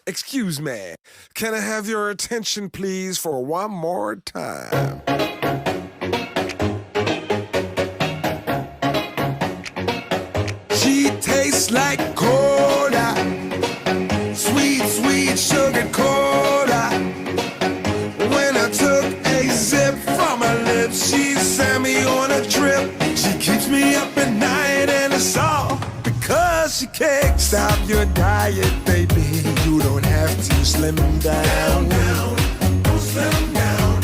Excuse me, can I have your attention please for one more time? She tastes like cola, sweet, sweet sugar cola. When I took a sip from her lips, she sent me on a trip. She keeps me up at night and it's all because she kicks. Stop your diet, baby, you don't have to slim down. Don't slim down.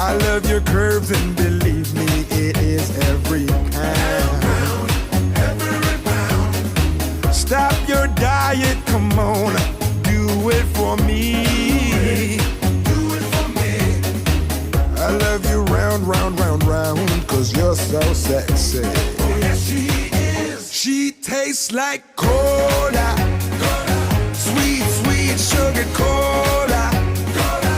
I love your curves and believe me, it is every pound. Stop your diet, come on, do it for me. Do it for me. I love you round, round, round, round, cause you're so sexy. Oh yes she is. She tastes like cola, cola. Sweet, sweet sugar cola, cola.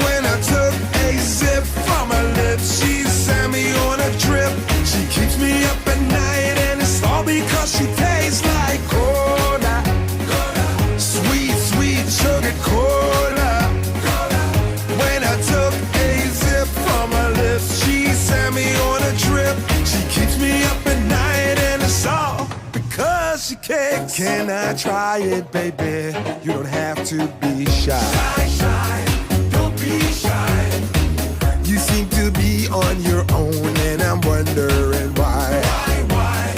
When I took a sip from her lips, she sent me on a trip. She keeps me up at night and it's all because she tastes like cola, cola. Sweet, sweet sugar cola, cola. When I took a sip from her lips, she sent me on a trip. She keeps me up at night and it's all because she kicks. Can I try it, baby? You don't have to be shy. Shy, shy, don't be shy. You seem to be on your own and I'm wondering why. Why?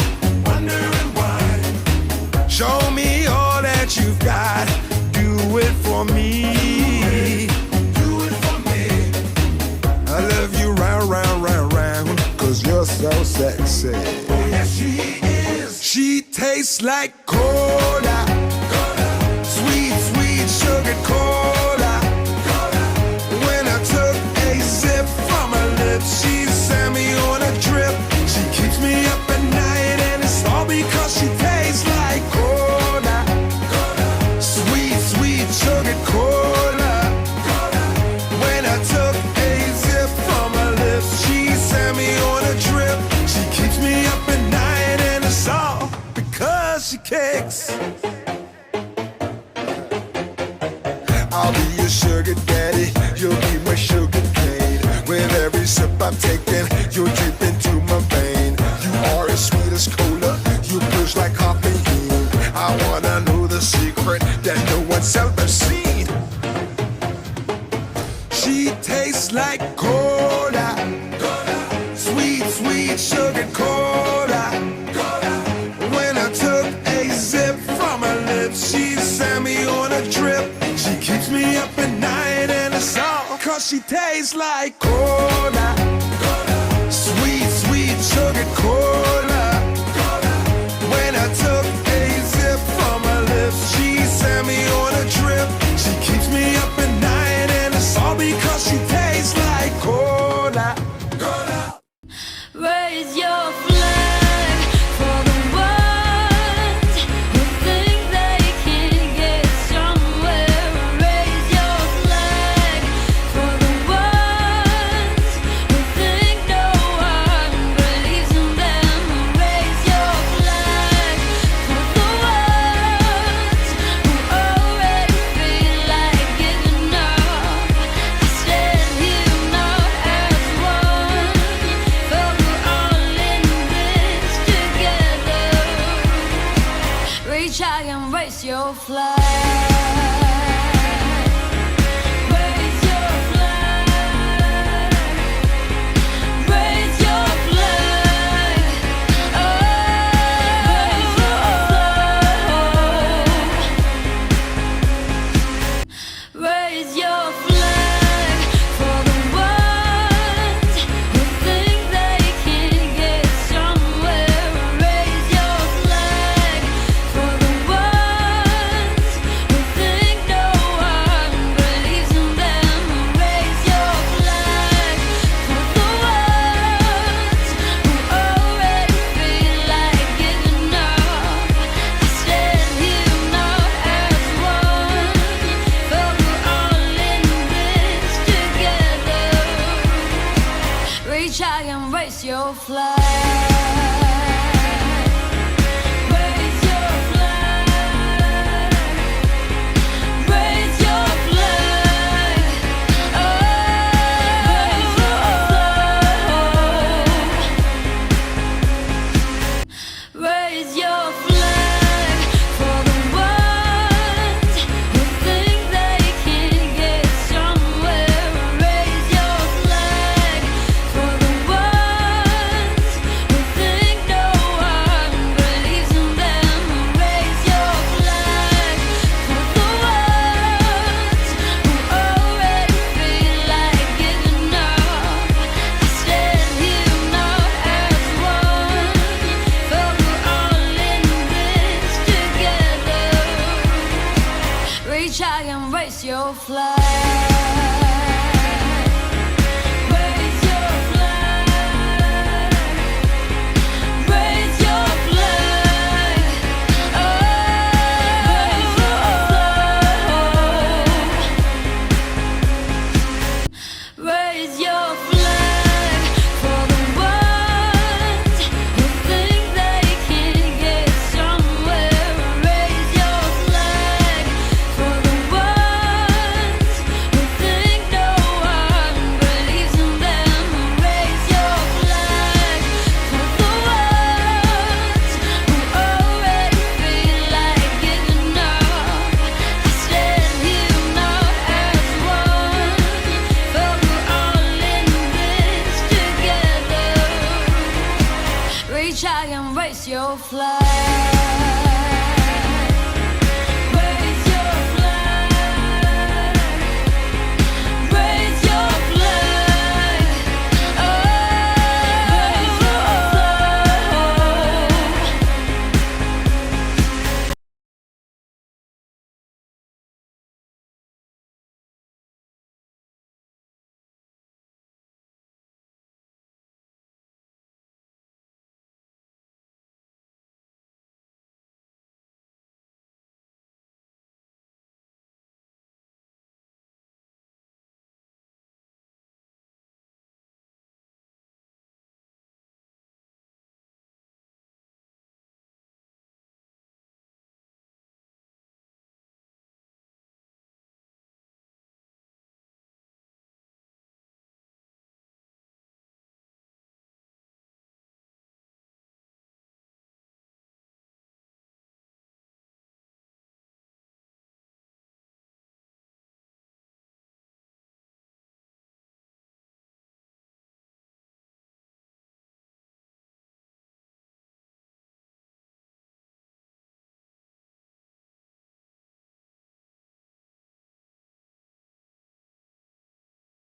Wondering why. Show me all that you've got. Do it for me. Do it for me. I love you round, round, round, round, cause you're so sexy. Oh yes she is. She tastes like cola, cola. Sweet, sweet sugar cola, cola. When I took a sip from her lips, she sent me on a trip. She keeps me up at night and it's all because she tastes like cola, cola. Sweet, sweet sugar cola, cola. When I took a sip from her lips, she sent me on a trip. She keeps me up at night and it's all because she kicks. I'll be your sugar daddy, you'll be my sugar cane. With every sip I'm taking, you'll drip into my vein. You are as sweet as cola, you push like caffeine. I wanna know the secret that no one's ever seen. She tastes like cola, cola. Sweet, sweet sugar cola, cola. When I took a sip from her lips, she sent me on a trip. She keeps me up at night and it's all cause she tastes like cola, cola. Sweet, sweet sugar cola, cola. When I took a sip from her lips, she sent me on a trip. She keeps me up at night and it's all because she tastes like cola, cola. Raise your flag for the ones who think they can get somewhere. Raise your flag for the ones who think no one believes in them. Raise your flag for the ones who already feel like giving up. I stand here not as one, but we're all in this together. Reach high and raise your flag. Raise your flag. Raise your flag. Oh, raise your flag. Raise your flag for the ones who think they can get somewhere. Raise your flag for the ones who think try and raise your flag.